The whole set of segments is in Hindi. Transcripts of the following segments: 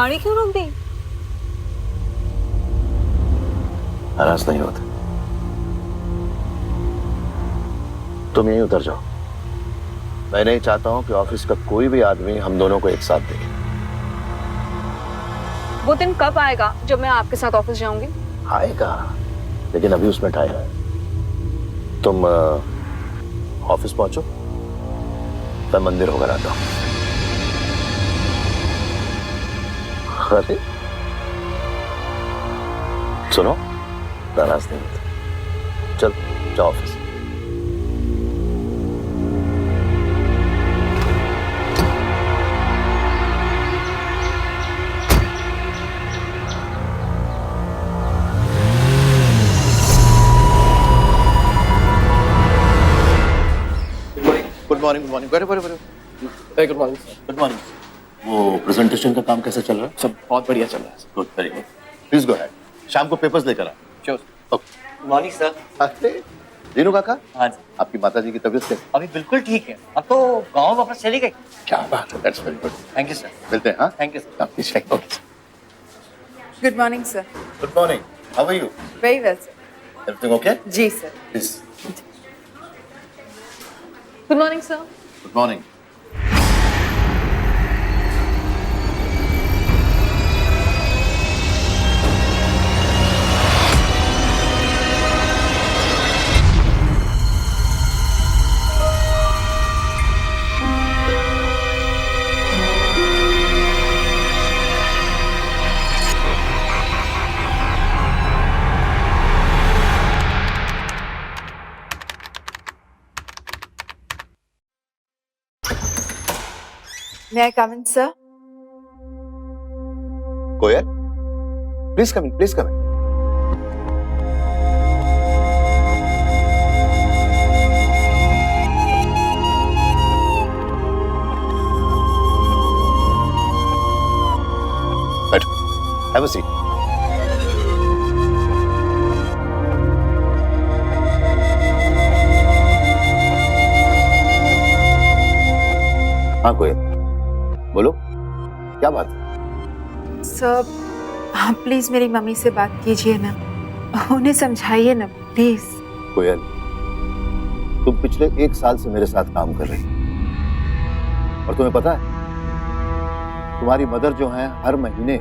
गाड़ी क्यों रोक दी? नाराज नहीं होता। तुम यहीं उतर जाओ। मैं नहीं चाहता हूं कि ऑफिस का कोई भी आदमी हम दोनों को एक साथ देखे। वो दिन कब आएगा जब मैं आपके साथ ऑफिस जाऊंगी? आएगा, लेकिन अभी उसमें टाइम है। तुम ऑफिस पहुंचो, मैं मंदिर होकर आता हूं। अरे सुनो, नाराज नहीं होता। चल जाओ office. Good morning. Good morning. Very very very good morning. Good morning. वो प्रेजेंटेशन का काम कैसा चल रहा है? सब बहुत बढ़िया चल रहा है। Good, very good. Please go ahead. शाम को पेपर्स लेकर आ। Sure. Okay. Good morning sir. अरे दीनू काका, हाँ जी। आपकी माताजी की तबीयत कैसी? अभी बिल्कुल ठीक है, अब तो गाँव वापस चली गई। क्या बात है, that's very good. Thank you sir. मिलते हैं। हाँ, थैंक यू सर। आपकी cheque. Okay. Good morning sir. Good morning. How are you? Very well sir. Everything okay? जी sir. Please. Good morning sir. Good morning. May I come in, sir? Koyal, please come in, please come in. बैठो, हैव अ सीट। हाँ कोयल, बोलो, क्या बात है? सर, आप प्लीज मेरी मम्मी से बात कीजिए ना, उन्हें समझाइए ना प्लीज। कोयल, तुम पिछले 1 साल से मेरे साथ काम कर रही हो और तुम्हें पता है तुम्हारी मदर जो है हर महीने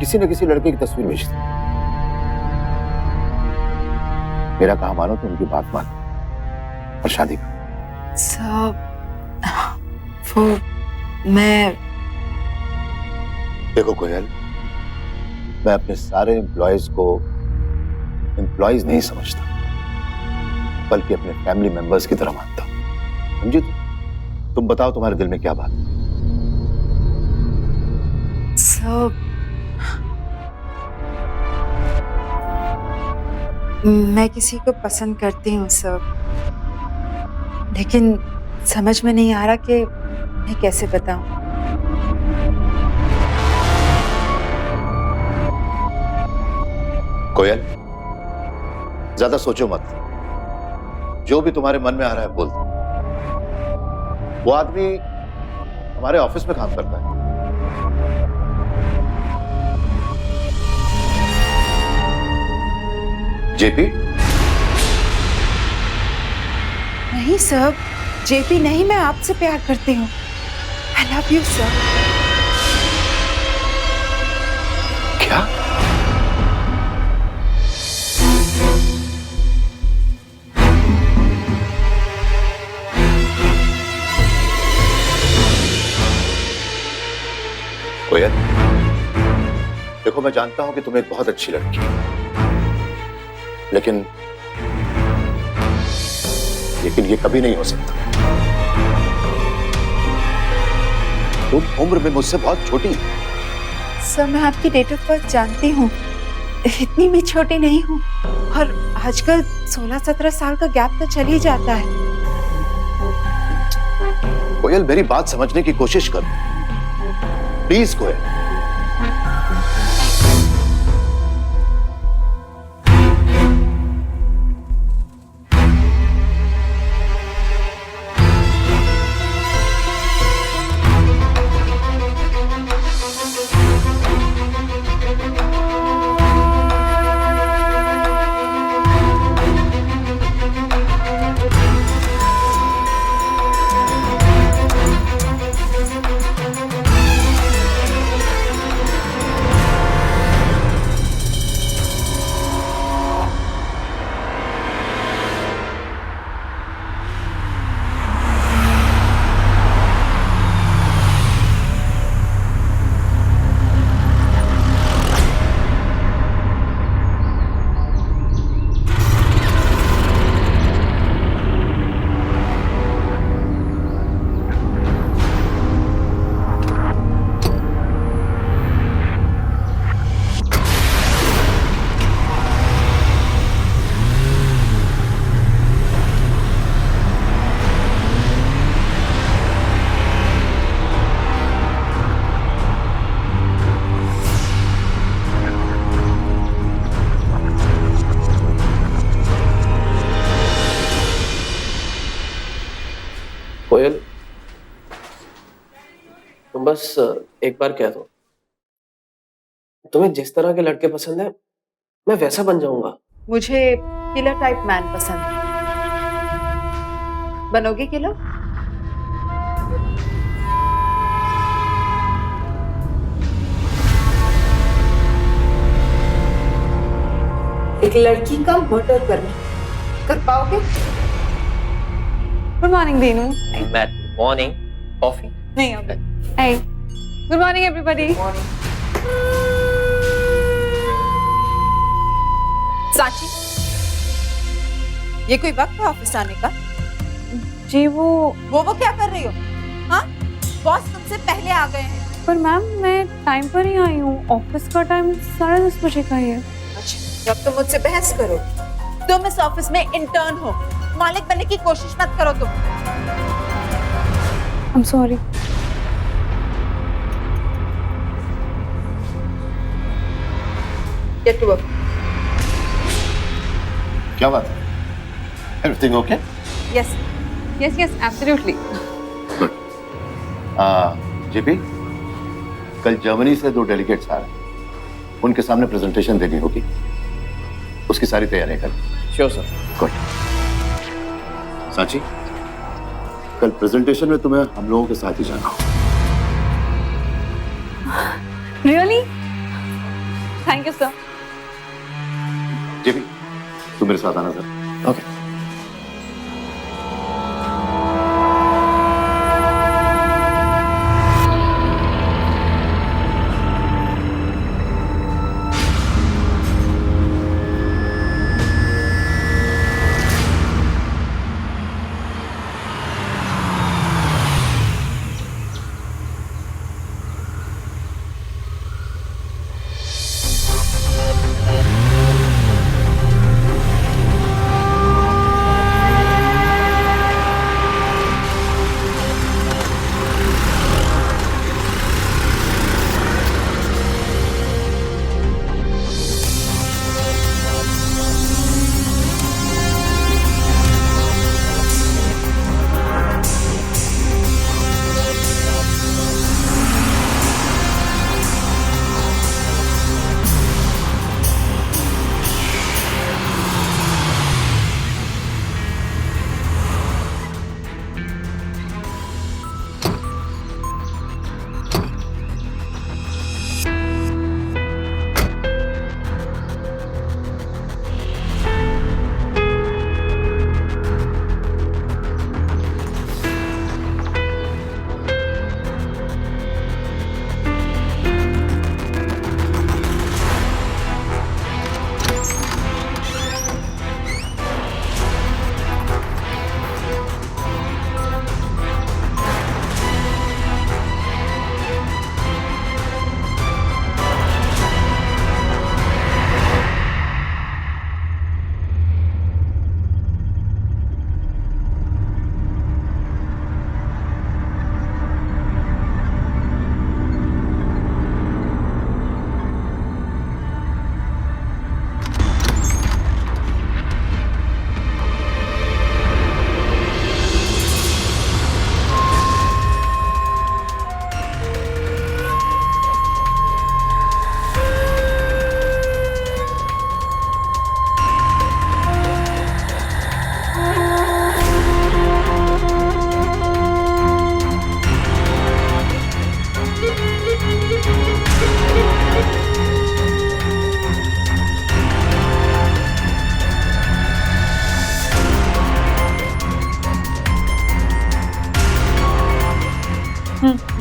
किसी न किसी लड़के की तस्वीर भेजती। मेरा कहा मानो तो उनकी बात मानो और शादी करो। सर, वो मैं देखो कोयल, मैं अपने सारे एम्प्लॉयज को एम्प्लॉयज नहीं समझता, बल्कि अपने फैमिली मेंबर्स की तरह मानता हूं। समझी तुम बताओ तुम्हारे दिल में क्या बात है? सर, मैं किसी को पसंद करती हूँ सर, लेकिन समझ में नहीं आ रहा कि मैं कैसे बताऊं। कोयल, ज्यादा सोचो मत, जो भी तुम्हारे मन में आ रहा है बोल दो। वो आदमी हमारे ऑफिस में काम करता है। जेपी? नहीं सर, जेपी नहीं, मैं आपसे प्यार करती हूँ। I love you sir. क्या? कोयल, देखो मैं जानता हूं कि तुम एक बहुत अच्छी लड़की हो, लेकिन ये कभी नहीं हो सकता। तुम उम्र में मुझसे बहुत छोटी हो। सर, मैं आपकी डेट ऑफ बर्थ जानती हूँ, इतनी भी छोटी नहीं हूँ, और आजकल 16-17 साल का गैप तो चल ही जाता है। कोयल, मेरी बात समझने की कोशिश करो प्लीज। कोयल, तुम बस एक बार कह दो, तुम्हें जिस तरह के लड़के पसंद है मैं वैसा बन जाऊंगा। मुझे किलर टाइप मैन पसंद है। बनोगे किलर? एक लड़की का मर्डर करना कर पाओगे? Good morning Dinu. Matt morning coffee. नहीं अभी। Hey, good morning everybody. Sanchi, ये कोई वक्त है ऑफिस आने का? जी वो क्या कर रही हो? हाँ, बॉस तुमसे पहले आ गए हैं। पर मैम मैं टाइम पर ही आई हूँ। ऑफिस का टाइम 10:30 बजे का ही है। अच्छा, जब तुम मुझसे बहस करो, तुम इस ऑफिस में इंटर्न हो, मालिक बनने की कोशिश मत करो तुम। I'm sorry. Get to work. क्या बात है? Everything okay? Yes. Yes, absolutely. JP, कल जर्मनी से 2 डेलीगेट्स आ रहे हैं। उनके सामने प्रेजेंटेशन देनी होगी। उसकी सारी तैयारियां कर। Sure sir. गुड। सांची, कल प्रेजेंटेशन में तुम्हें हम लोगों के साथ ही जाना होगा। Really? Thank you sir. JP, तुम मेरे साथ आना सर। ओके।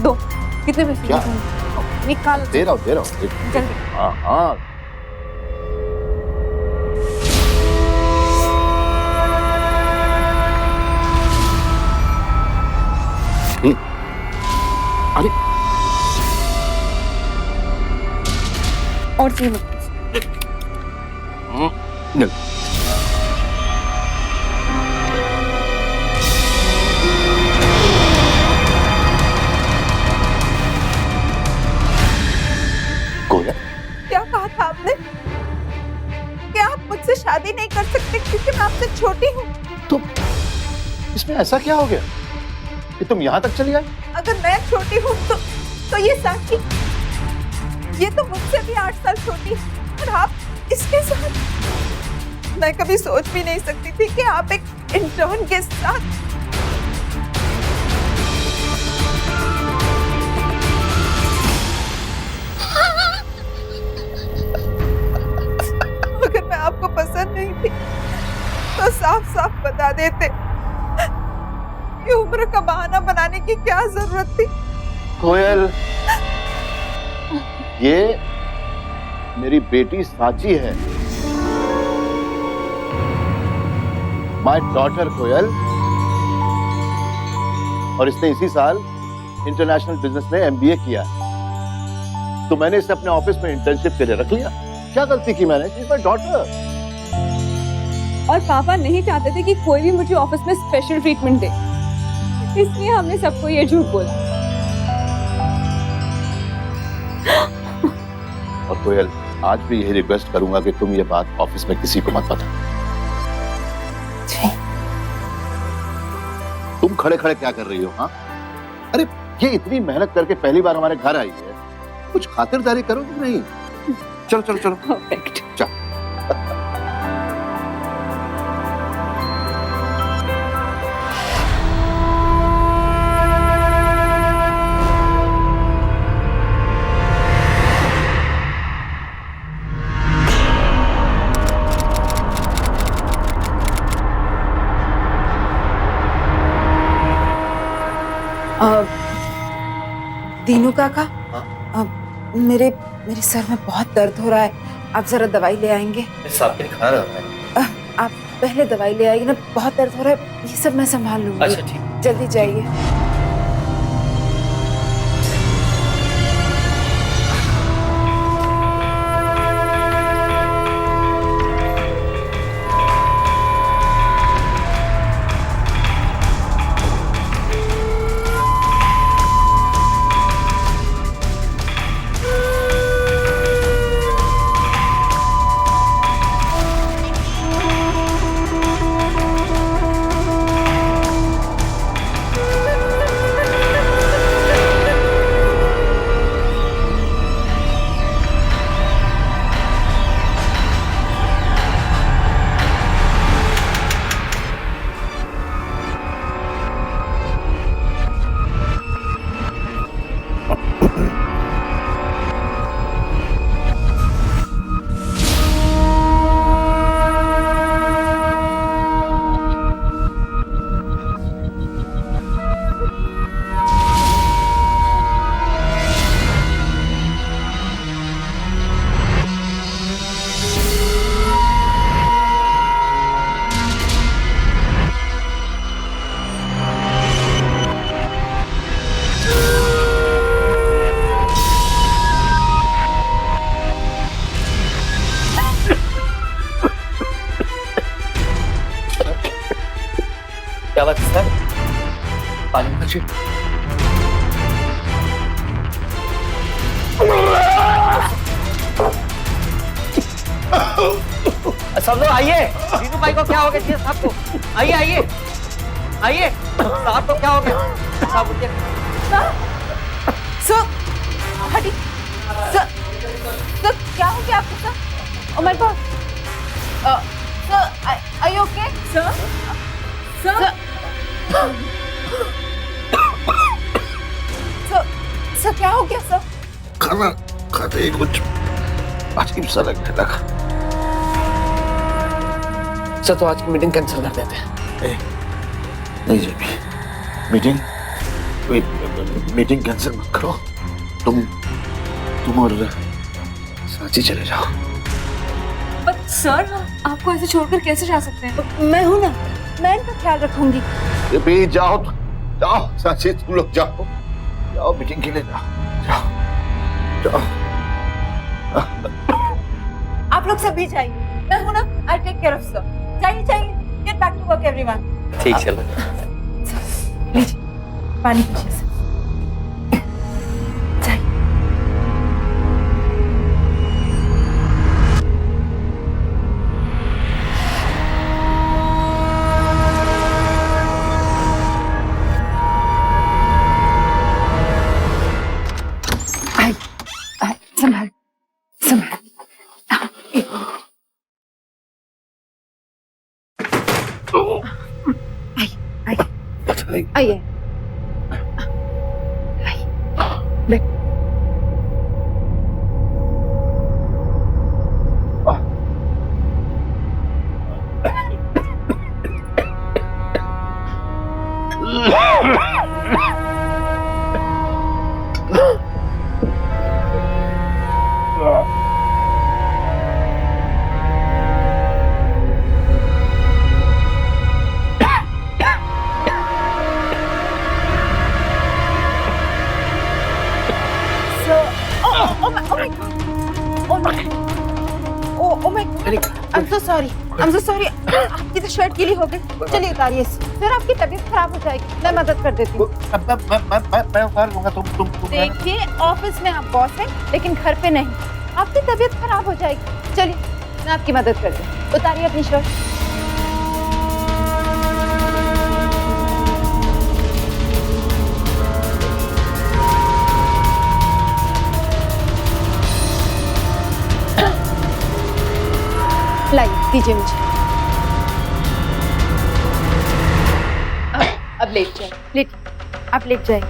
दो। कितने पैसे? क्या? निकाल। दे रहा हूँ। जल्दी। हाँ। अरे और चाहिए मत। नहीं। गोया, क्या कहा था आपने? क्या आप मुझसे शादी नहीं कर सकते क्योंकि मैं आपसे छोटी हूँ? तो इसमें ऐसा क्या हो गया कि तुम यहाँ तक चली आई? अगर मैं छोटी हूँ तो तो ये साक्षी, ये तो मुझसे भी 8 साल छोटी है, और आप इसके साथ। मैं कभी सोच भी नहीं सकती थी कि आप एक इंटर्न के साथ। अगर मैं आपको पसंद नहीं थी तो साफ साफ बता देते। ये उम्र का बहाना बनाने की क्या जरूरत थी? कोयल, ये मेरी बेटी साची है, माय डॉटर कोयल, और इसने इसी साल इंटरनेशनल बिजनेस में एमबीए किया है। तो मैंने इसे अपने ऑफिस में इंटर्नशिप के लिए रख लिया। क्या गलती की मैंने? She is my daughter. और पापा नहीं चाहते थे कि कोई भी मुझे ऑफिस में स्पेशल ट्रीटमेंट दे, इसलिए हमने सबको ये झूठ बोला। और कोयल, आज भी यही रिक्वेस्ट करूंगा कि तुम ये बात ऑफिस में किसी को मत बताओ। तुम खड़े खड़े क्या कर रही हो? हाँ, अरे ये इतनी मेहनत करके पहली बार हमारे घर आई है, कुछ खातिरदारी करो कि नहीं? चलो चलो चलो। परफेक्ट। चलो। दीनू काका, मेरे सर में बहुत दर्द हो रहा है, आप जरा दवाई ले आएंगे? साहब के लिए खाना रहा है। आप पहले दवाई ले आइए ना, बहुत दर्द हो रहा है, ये सब मैं संभाल लूंगी। अच्छा ठीक। जल्दी जाइए। क्या बात है सर? पानी मुझे। सब लोग आइए, दीनू भाई को क्या हो गया? साहब को आइए आइए आइए, साहब को क्या हो गया? साहब उठिए। सर, हटी। सर, क्या हो गया आपको sir? Oh my god. Sir, are you okay? Sir, sir, sir, क्या हो गया सर? खाना खाते ही कुछ अजीब सा लगने लगा। सर, तो आज की मीटिंग कैंसिल कर देते हैं। नहीं जेबी, मीटिंग कैंसिल मत करो। तुम और साची चले जाओ। बट सर, आपको ऐसे छोड़कर कैसे जा सकते हैं? मैं हूं ना, मैं इनका ख्याल रखूंगी। जेबी जाओ, जाओ साची, तुम लोग जाओ, जाओ मीटिंग के लिए जाओ, जाओ। आप लोग सभी जाइए, मैं हूं ना, I take care of sir. जाइए जाइए, get back to work everyone. ठीक चलो। लीजिए पानी पीजिए सर। जाइए। बताइए। आइए। I'm so sorry. आपकी तो शर्ट गीली हो गई। चलिए उतारिए। सर आपकी तबीयत खराब हो जाएगी, मैं मदद कर देती हूँ। मैं उतार लूंगा। तुम देखिए ऑफिस में आप बॉस हैं, लेकिन घर पे नहीं। आपकी तबीयत खराब हो जाएगी। चलिए मैं आपकी मदद करती हूँ। उतारिए अपनी शर्ट। लाइए दीजिए मुझे। अब लेट जाए। आप लेट जाए।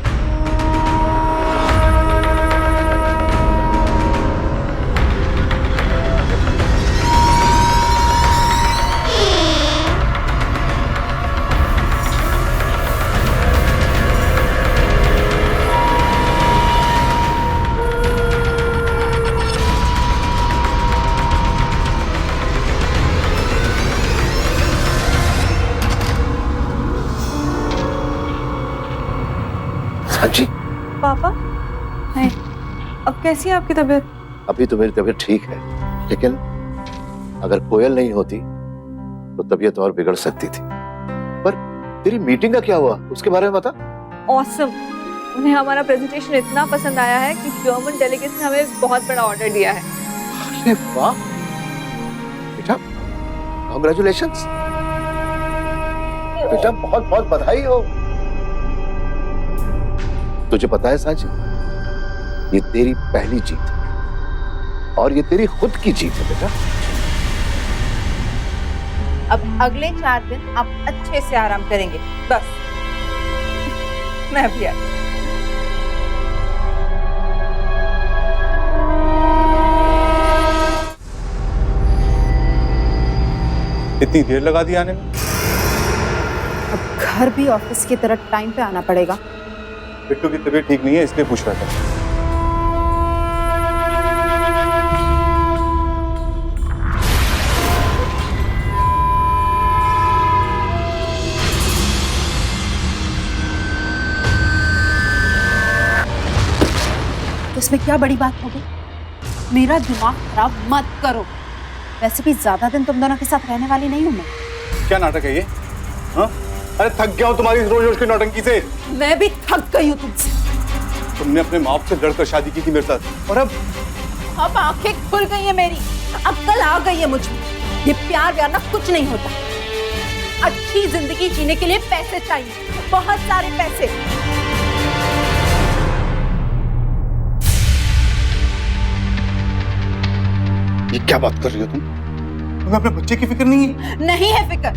सांची, पापा नहीं, अब कैसी है आपकी तबीयत? अभी तो मेरी तबीयत ठीक है, लेकिन अगर कोयल नहीं होती तो तबीयत और बिगड़ सकती थी। पर तेरी मीटिंग का क्या हुआ, उसके बारे में बता। ऑसम। उन्हें हमारा प्रेजेंटेशन इतना पसंद आया है कि जर्मन डेलीगेट्स ने हमें बहुत बड़ा ऑर्डर दिया है। अरे वाह बेटा, कांग्रेचुलेशंस बेटा, बहुत बहुत बधाई हो। तुझे पता है सांची, ये तेरी पहली जीत है और ये तेरी खुद की जीत है बेटा। अब अगले 4 दिन आप अच्छे से आराम करेंगे, बस। मैं भी आ। इतनी देर लगा दी आने में? अब घर भी ऑफिस की तरह टाइम पे आना पड़ेगा। बिट्टू की तबीयत ठीक नहीं है, इसलिए पूछ रहा था। तो इसमें क्या बड़ी बात होगी? मेरा दिमाग खराब मत करो। वैसे भी ज्यादा दिन तुम दोनों के साथ रहने वाली नहीं हूं मैं। क्या नाटक है ये? हाँ? अरे थक गया हूं तुम्हारी रोज रोज की नौटंकी से। मैं भी थक गई हूँ तुमसे। तुमने अपने माँ से लड़कर शादी की थी मेरे साथ, और अब आंखें खुल गई है मेरी, अक्ल आ गई है मुझे। ये प्यार व्यार ना कुछ नहीं होता। अच्छी जिंदगी जीने के लिए पैसे चाहिए, बहुत सारे पैसे। ये क्या बात कर रही हो तुम? तुम्हें अपने बच्चे की फिक्र नहीं है? नहीं है फिक्र।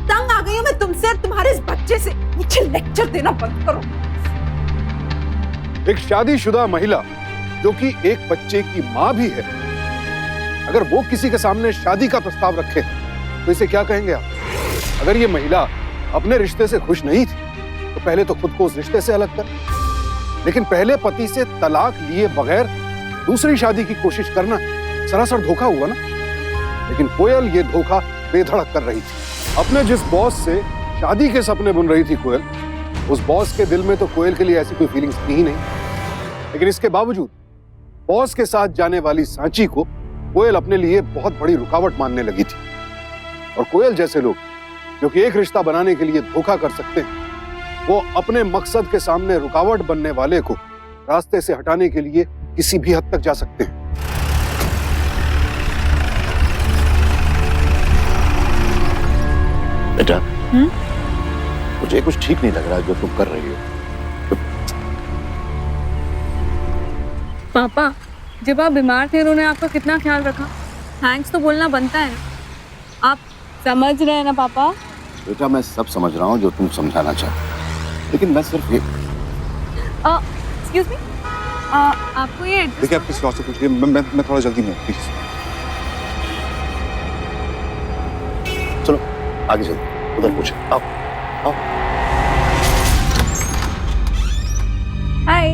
तंग आ गई हूँ मैं तुमसे और तुम्हारे इस बच्चे से। मुझे लेक्चर देना बंद करो। एक शादीशुदा महिला जो कि एक बच्चे की माँ भी है, अगर वो किसी के सामने शादी का प्रस्ताव रखे तो इसे क्या कहेंगे आप? अगर ये महिला अपने रिश्ते से खुश नहीं थी तो पहले तो खुद को उस रिश्ते से अलग कर, लेकिन पहले पति से तलाक लिए बगैर दूसरी शादी की कोशिश करना सरासर धोखा हुआ ना। लेकिन कोयल ये धोखा बेधड़क कर रही थी। अपने जिस बॉस से शादी के सपने बुन रही थी कोयल, उस बॉस के दिल में तो कोयल के लिए ऐसी कोई फीलिंग्स थी ही नहीं। लेकिन इसके बावजूद बॉस के साथ जाने वाली सांची को कोयल अपने लिए बहुत बड़ी रुकावट मानने लगी थी। और कोयल जैसे लोग जो कि एक रिश्ता बनाने के लिए धोखा कर सकते हैं, वो अपने मकसद के सामने रुकावट बनने वाले को रास्ते से हटाने के लिए किसी भी हद तक जा सकते हैं। बेटा, मुझे कुछ ठीक नहीं लग रहा जो तुम कर रही हो। पापा, जब आप बीमार थे उन्होंने आपका कितना ख्याल रखा। थैंक्स तो बोलना बनता है ना। आप समझ रहे हैं ना पापा? बेटा मैं सब समझ रहा हूँ जो तुम समझाना चाहते, लेकिन मैं सिर्फ ये एक्सक्यूज मी, आपको ये देखिए आप किसी और से पूछिए, मैं थोड़ा जल्दी में हूँ, प्लीज। चलो आगे चलते, उधर पूछे। आओ आओ। हाय।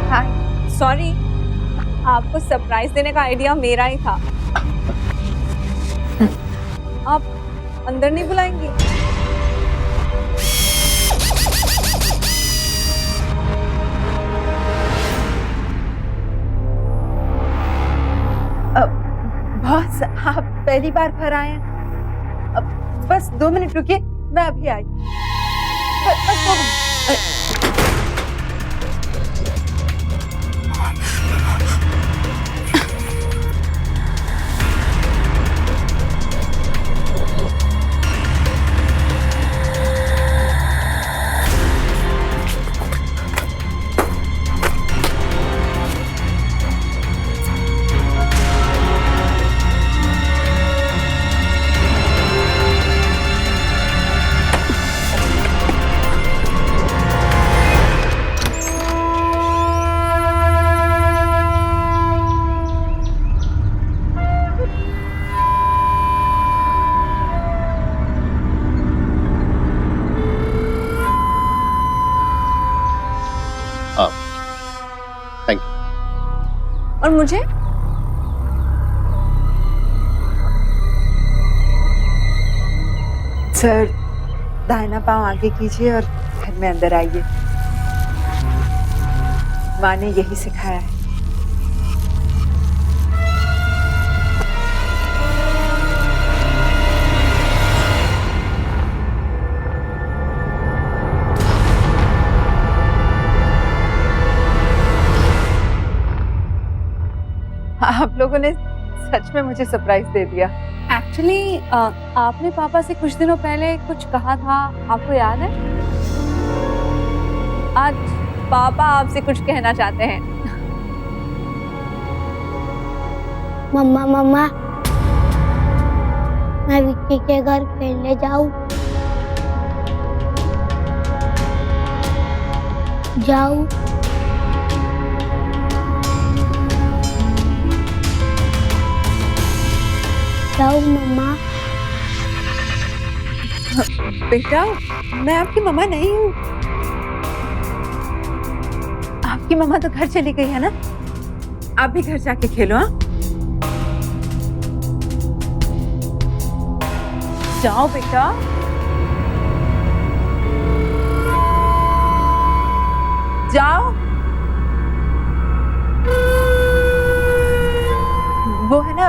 हाय, सॉरी, आपको सरप्राइज देने का आइडिया मेरा ही था। आप अंदर नहीं बुलाएंगी? बॉस, आप पहली बार घर आए हैं। अब बस 2 मिनट रुकिए, मैं अभी आई। बस 2 मिनट। Thank you. और मुझे? सर, दाहिना पांव आगे कीजिए और घर में अंदर आइए। माँ ने यही सिखाया है। आप लोगों ने सच में मुझे सरप्राइज दे दिया। एक्चुअली आपने पापा से कुछ दिनों पहले कुछ कहा था, आपको याद है? आज पापा आपसे कुछ कहना चाहते हैं। मम्मा मम्मा, मैं विक्की के घर खेलने जाऊं? जाऊं? जाऊं मम्मा? बेटा, मैं आपकी मम्मा नहीं हूँ। आपकी मम्मा तो घर चली गई है ना। आप भी घर जाके खेलो। हाँ, जाओ बेटा। जाओ। वो है ना,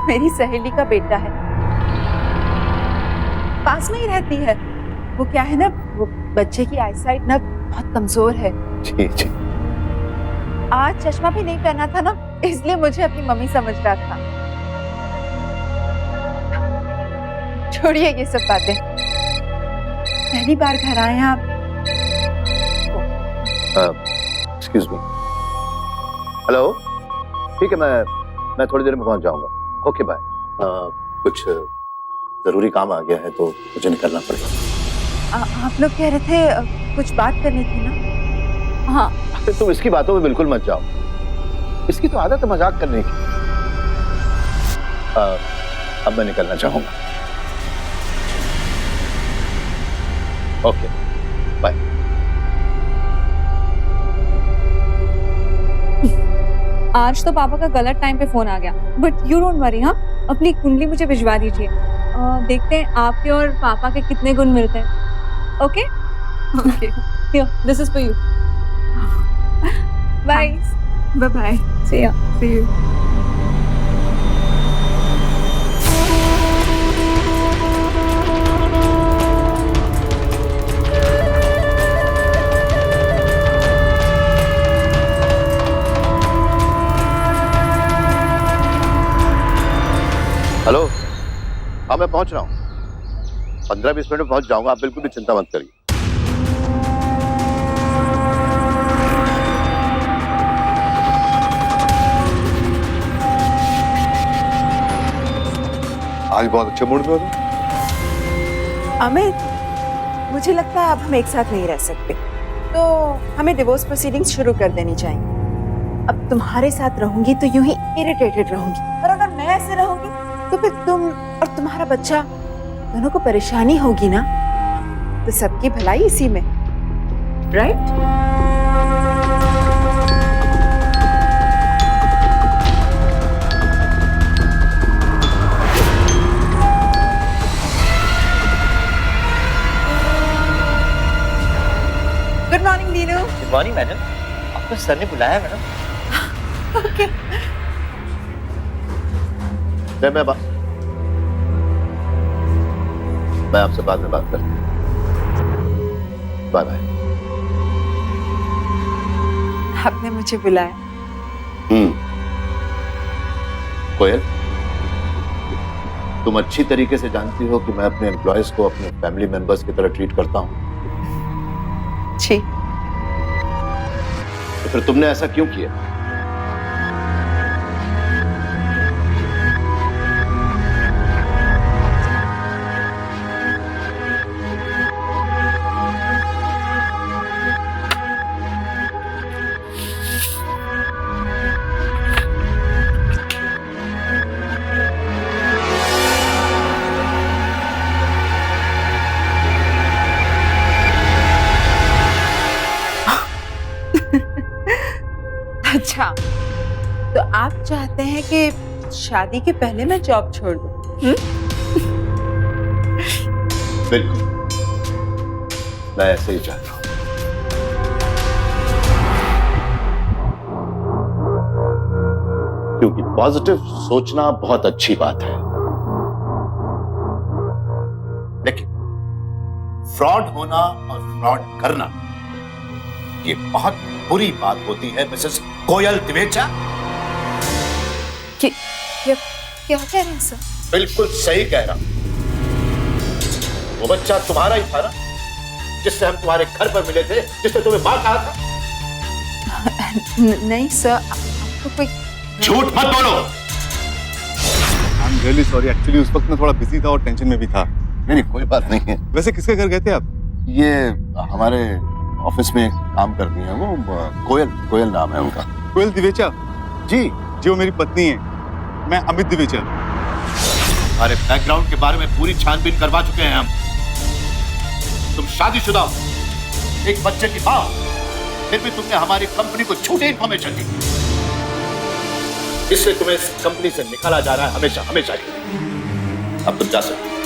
मेरी सहेली का बेटा है, पास में ही रहती है। वो क्या है ना, वो बच्चे की आईसाइट ना बहुत कमजोर है। जी जी। आज चश्मा भी नहीं पहना था ना, इसलिए मुझे अपनी मम्मी समझ रहा था। छोड़िए ये सब बातें। पहली बार घर आए हैं आप। Excuse me. हेलो, ठीक है, मैं थोड़ी देर में पहुंच जाऊंगा। Okay bye. कुछ जरूरी काम आ गया है तो मुझे निकलना पड़ेगा। आप लोग कह रहे थे कुछ बात करनी थी ना। हाँ, अरे तुम इसकी बातों में बिल्कुल मत जाओ, इसकी तो आदत है मजाक करने की। अब मैं निकलना चाहूंगा। Okay bye. आज तो पापा का गलत टाइम पे फोन आ गया, बट यू डोंट वरी। हाँ, अपनी कुंडली मुझे भिजवा दीजिए। देखते हैं आपके और पापा के कितने गुण मिलते हैं। Okay okay, this is for you. Bye bye bye. See you. Hello, हाँ मैं पहुंच रहा हूँ। 15-20 मिनट में पहुंच जाऊंगा, आप बिल्कुल भी चिंता मत करिए। आज बहुत अच्छे मूड में हो तुम। अमित, मुझे लगता है अब हम एक साथ नहीं रह सकते, तो हमें डिवोर्स प्रोसीडिंग्स शुरू कर देनी चाहिए। अब तुम्हारे साथ रहूंगी तो यूं ही इरिटेटेड रहूंगी, और अगर मैं ऐसे रहूंगी तो फिर तुम और तुम्हारा बच्चा दोनों को परेशानी होगी ना, तो सबकी भलाई इसी में, right? Good morning Dinu. Good morning madam, आपको सर ने बुलाया मैडम। ओके। मैं आपसे बाद में बात करता हूँ। Bye bye. आपने मुझे बुलाया? कोयल, तुम अच्छी तरीके से जानती हो कि मैं अपने एम्प्लॉयज को अपने फैमिली मेंबर्स की तरह ट्रीट करता हूँ। जी। तो फिर तुमने ऐसा क्यों किया? अच्छा, तो आप चाहते हैं कि शादी के पहले मैं जॉब छोड़ दूं? बिल्कुल, मैं ऐसे ही चाहता हूं। क्योंकि पॉजिटिव सोचना बहुत अच्छी बात है, लेकिन फ्रॉड होना और फ्रॉड करना ये बहुत बुरी बात होती है मिसेस कोयल द्विवेचा। क्या कह रहे हैं सर? बिल्कुल सही कह रहा हूं। वो बच्चा तुम्हारा ही था ना, जिससे हम तुम्हारे घर पर मिले थे, जिसने तुम्हें मां कहा था? नहीं सर, आपको कोई झूठ मत बोलो। I am really sorry, actually उस वक्त मैं थोड़ा बिजी था और टेंशन में भी था। नहीं, कोई बात नहीं है। वैसे किसके घर गए थे आप? ये हमारे ऑफिस में काम करती है वो, कोयल नाम है उनका। कोयल द्विवेचा? जी। जी, वो मेरी पत्नी है। मैं अमित द्विवेचा। हमारे बैकग्राउंड के बारे में पूरी छानबीन करवा चुके हैं हम। तुम शादीशुदा हो, एक बच्चे की मां, फिर भी तुमने हमारी कंपनी को झूठी इंफॉर्मेशन दी, इससे तुम्हें इस कंपनी से निकाला जा रहा है हमेशा हमेशा के लिए। अब तुम जा सकते हो।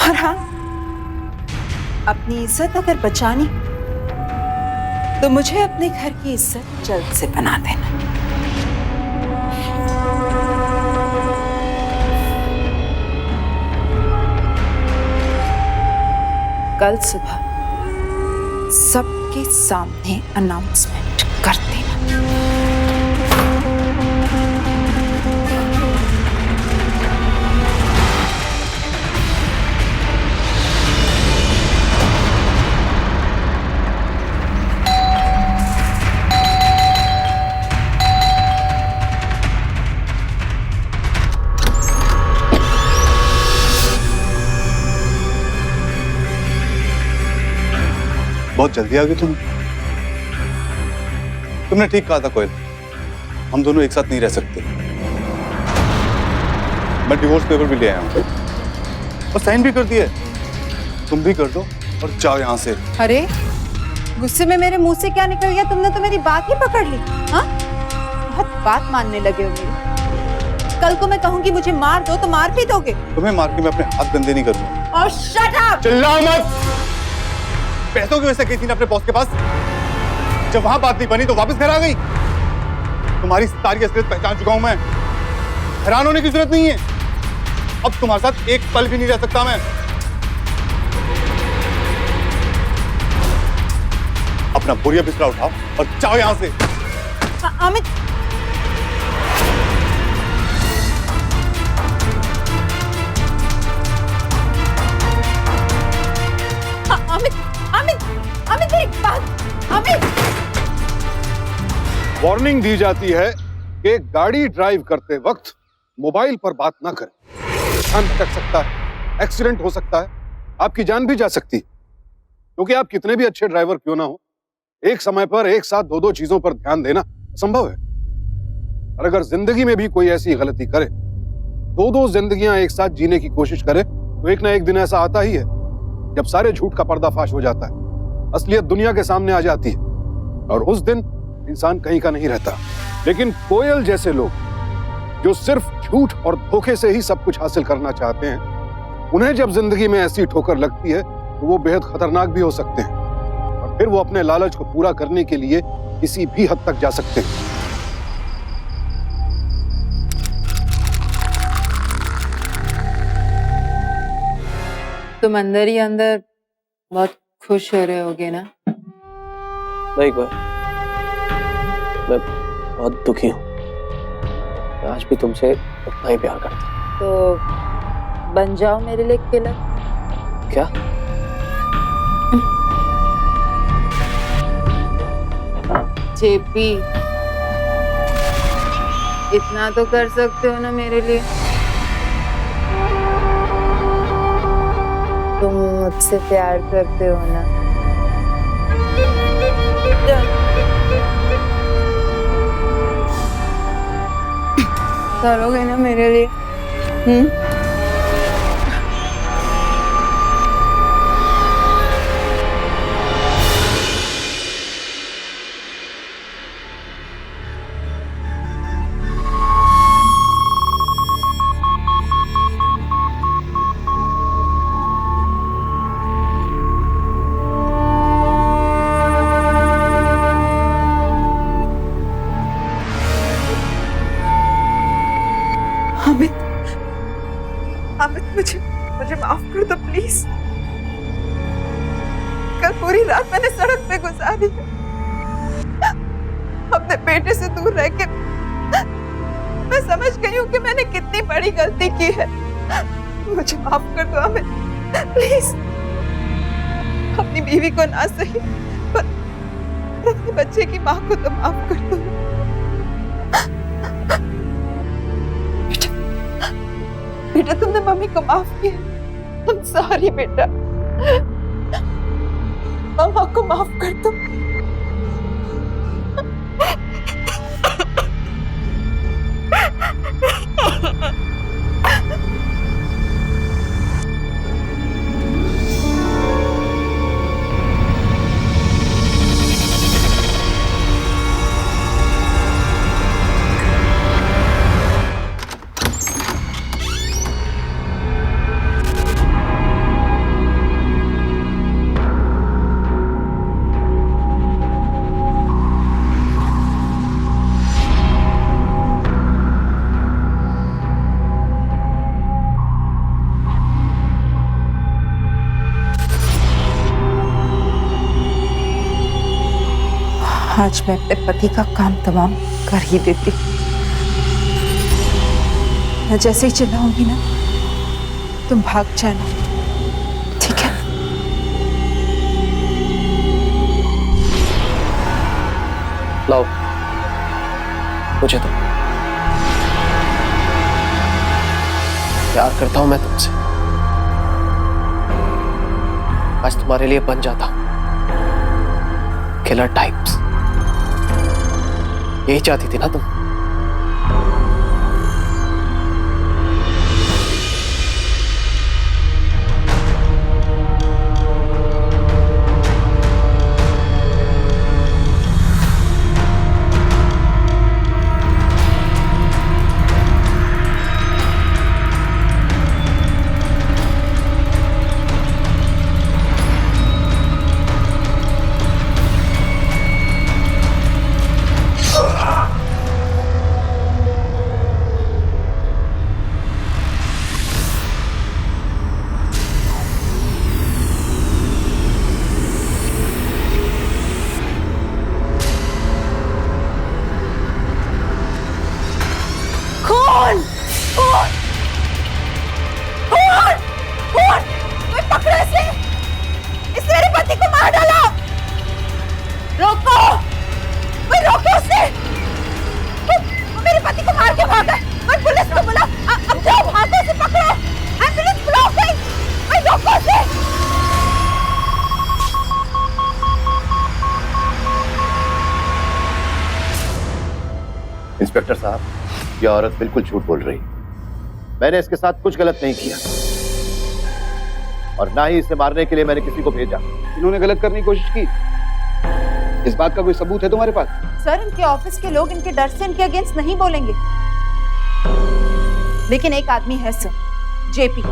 और हाँ, अपनी इज्जत अगर बचानी तो मुझे अपने घर की इज्जत जल्द से बना देना। कल सुबह सबके सामने अनाउंसमेंट कर देना। बहुत जल्दी आ गई तुमने ठीक कहा था कोयल, हम दोनों एक साथ नहीं रह सकते। मैं डिवोर्स पेपर भी ले आया हूं और साइन भी कर दिया है। तुम भी कर दो और जाओ यहाँ से। अरे, गुस्से में मेरे मुंह से क्या निकल गया? तुमने तो मेरी बात ही पकड़ ली। हाँ, बहुत बात मानने लगे हो मेरी। कल को मैं कहूंगी मुझे मार दो तो मार भी दोगे। तुम्हें मार के मैं अपने हाथ गंदे नहीं करूंगा। और शट अप! चिल्लाओ मत। पैसों की वजह से गई थी ना अपने बॉस के पास, जब वहां बात नहीं बनी तो वापस घर आ गई। तुम्हारी सारी असलियत पहचान चुका हूं मैं, हैरान होने की जरूरत नहीं है। अब तुम्हारे साथ एक पल भी नहीं रह सकता मैं। अपना बोरिया बिस्तरा उठाओ और जाओ यहां से। अमित, अमित, अमित, अमित एक बात, अमित। वार्निंग दी जाती है कि गाड़ी ड्राइव करते वक्त मोबाइल पर बात ना करें। ध्यान भटक सकता है, एक्सीडेंट हो सकता है, आपकी जान भी जा सकती है। क्योंकि आप कितने भी अच्छे ड्राइवर क्यों ना हो, एक समय पर एक साथ दो दो चीजों पर ध्यान देना संभव है। और अगर जिंदगी में भी कोई ऐसी गलती करे, दो दो जिंदगियां एक साथ जीने की कोशिश करे, तो एक ना एक दिन ऐसा आता ही है जब सारे झूठ का पर्दाफाश हो जाता है, असलियत दुनिया के सामने आ जाती है, और उस दिन इंसान कहीं का नहीं रहता। लेकिन कोयल जैसे लोग जो सिर्फ झूठ और धोखे से ही सब कुछ हासिल करना चाहते हैं, उन्हें जब जिंदगी में ऐसी ठोकर लगती है तो वो बेहद खतरनाक भी हो सकते हैं, और फिर वो अपने लालच को पूरा करने के लिए किसी भी हद तक जा सकते हैं। तुम अंदर ही अंदर बहुत खुश हो रहे होगे ना? नहीं कोई, मैं बहुत दुखी हूँ। मैं आज भी तुमसे उतना ही प्यार करता हूँ। तो बन जाओ मेरे लिए किलर। क्या? जेपी, इतना तो कर सकते हो ना मेरे लिए? तुम मुझसे प्यार करते हो ना? करोगे ना मेरे लिए? अमित, अमित मुझे माफ कर दो प्लीज। कल पूरी रात मैंने सड़क पे गुजारी, अपने बेटे से दूर रह के मैं समझ गई हूँ कि मैंने कितनी बड़ी गलती की है। मुझे माफ कर दो अमित, प्लीज। अपनी बीवी को ना सही पर अपने बच्चे की माँ को तो माफ कर दो। बेटा, तुमने मम्मी को माफ किया। I'm sorry बेटा। मम्मा को माफ कर दो। आज मैं अपने पति का काम तमाम कर ही देती। मैं जैसे ही चिल्लाऊंगी ना, तुम भाग जाना, ठीक है? लाओ मुझे तो प्यार करता हूं मैं तुमसे। आज तुम्हारे लिए बन जाता हूं किलर टाइप्स। यही चाहती थी ना तुम? इंस्पेक्टर साहब, यह औरत बिल्कुल झूठ बोल रही। मैंने इसके साथ कुछ गलत नहीं किया और ना ही इसे मारने के लिए मैंने किसी को भेजा। इन्होंने गलत करने की कोशिश की, इस बात का कोई सबूत है तुम्हारे पास? सर, इनके ऑफिस के लोग इनके डर से इनके अगेंस्ट नहीं बोलेंगे, लेकिन एक आदमी है सर, जेपी,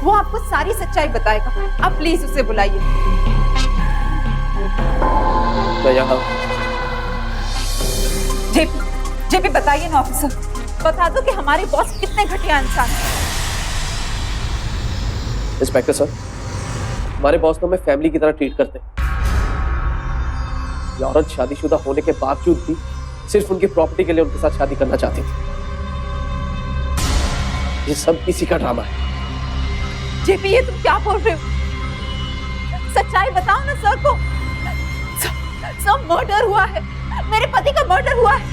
वो आपको सारी सच्चाई बताएगा। आप प्लीज उसे बुलाइए। मैं यहाँ जेपी, जेपी बताइए ना ऑफिसर, बता दो कि हमारे बॉस कितने घटिया इंसान हैं। इंस्पेक्टर सर, हमारे बॉस तो हमें फैमिली की तरह ट्रीट करते हैं। ये औरत शादीशुदा होने के बावजूद भी सिर्फ उनकी प्रॉपर्टी के लिए उनके साथ शादी करना चाहती थी। ये सब इसी का ड्रामा है। जेपी, ये तुम क्या बोल रहे हो? सच्चाई बताओ ना सर को। सर, मर्डर हुआ है, मेरे पति का मर्डर हुआ है।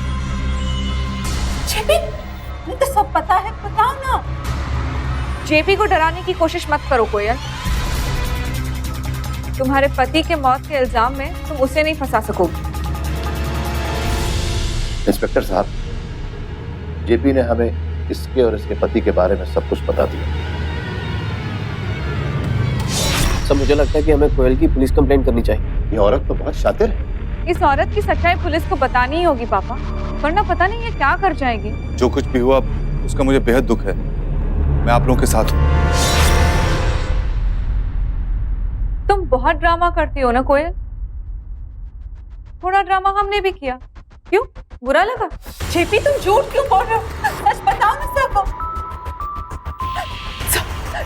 जेपी, मुझे तो सब पता है, बताओ ना। जेपी को डराने की कोशिश मत करो कोयल। तुम्हारे पति के मौत के इल्जाम में तुम उसे नहीं फंसा सकोगे। इंस्पेक्टर साहब, जेपी ने हमें इसके और इसके पति के बारे में सब कुछ बता दिया। सब मुझे लगता है कि हमें कोयल की पुलिस कंप्लेंट करनी चाहिए। ये औरत तो बहुत शातिर है। इस औरत की सच्चाई पुलिस को बतानी ही होगी पापा, वरना पता नहीं ये क्या कर जाएगी। जो कुछ भी हुआ उसका मुझे बेहद दुख है। मैं आप लोगों के साथ हूँ। तुम बहुत ड्रामा करती हो ना कोयल। थोड़ा ड्रामा हमने भी किया, क्यों बुरा लगा? जेपी, तुम झूठ क्यों बोल रहे हो? सच बताओ ना सर को।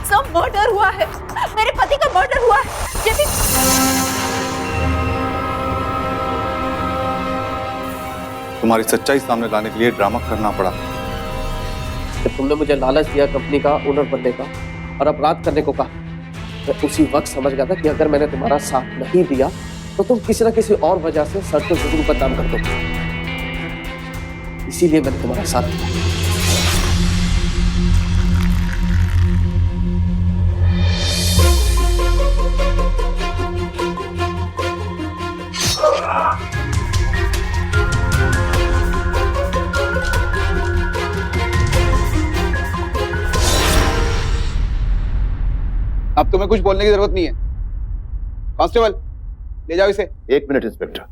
सर, मर्डर हुआ है, मेरे पति का मर्डर हुआ है। जेपी, तुम्हारी सच्चाई सामने लाने के लिए ड्रामा करना पड़ा। जब तुमने मुझे लालच दिया कंपनी का ओनर बनने का और अपराध करने को कहा, मैं उसी वक्त समझ गया था कि अगर मैंने तुम्हारा साथ नहीं दिया तो तुम किसी ना किसी और वजह से सर को जरूर बदनाम कर दोगे। इसीलिए मैंने तुम्हारा साथ दिया। अब तुम्हें कुछ बोलने की जरूरत नहीं है। कांस्टेबल, ले जाओ इसे। 1 मिनट इंस्पेक्टर।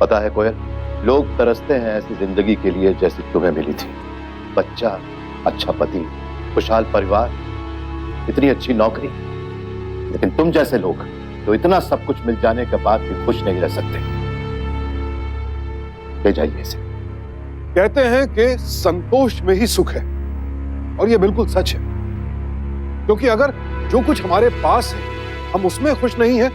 पता है कोयल, लोग तरसते हैं ऐसी जिंदगी के लिए जैसी तुम्हें मिली थी। बच्चा, अच्छा पति, खुशहाल परिवार, इतनी अच्छी नौकरी। लेकिन तुम जैसे लोग तो इतना सब कुछ मिल जाने के बाद भी खुश नहीं रह सकते। ले जाइए इसे। कहते हैं कि संतोष में ही सुख है, और यह बिल्कुल सच है। क्योंकि अगर जो कुछ हमारे पास है हम उसमें खुश नहीं है,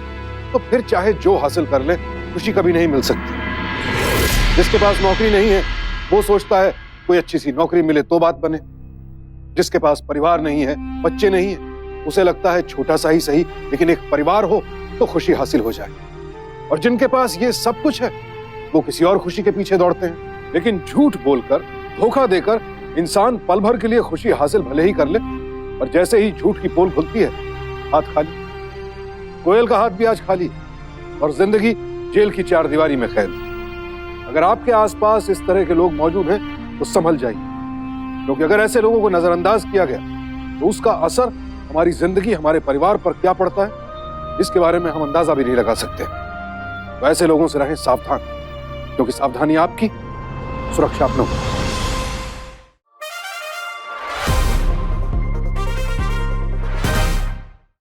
तो फिर चाहे जो हासिल कर ले खुशी कभी नहीं मिल सकती। जिसके पास नौकरी नहीं है वो सोचता है कोई अच्छी सी नौकरी मिले तो बात बने। जिसके पास परिवार नहीं है, बच्चे नहीं है, उसे लगता है छोटा सा ही सही लेकिन एक परिवार हो तो खुशी हासिल हो जाए। और जिनके पास ये सब कुछ है वो किसी और खुशी के पीछे दौड़ते हैं। लेकिन झूठ बोलकर, धोखा देकर इंसान पल भर के लिए खुशी हासिल भले ही कर ले, और जैसे ही झूठ की पोल खुलती है हाथ खाली। कोयल का हाथ भी आज खाली और जिंदगी जेल की 4 दीवारी में कैद। अगर आपके आसपास इस तरह के लोग मौजूद हैं तो संभल जाइए, क्योंकि अगर ऐसे लोगों को नजरअंदाज किया गया तो उसका असर हमारी जिंदगी, हमारे परिवार पर क्या पड़ता है इसके बारे में हम अंदाजा भी नहीं लगा सकते। तो ऐसे लोगों से रहें सावधान, क्योंकि सावधानी आपकी, सुरक्षा अपनों की।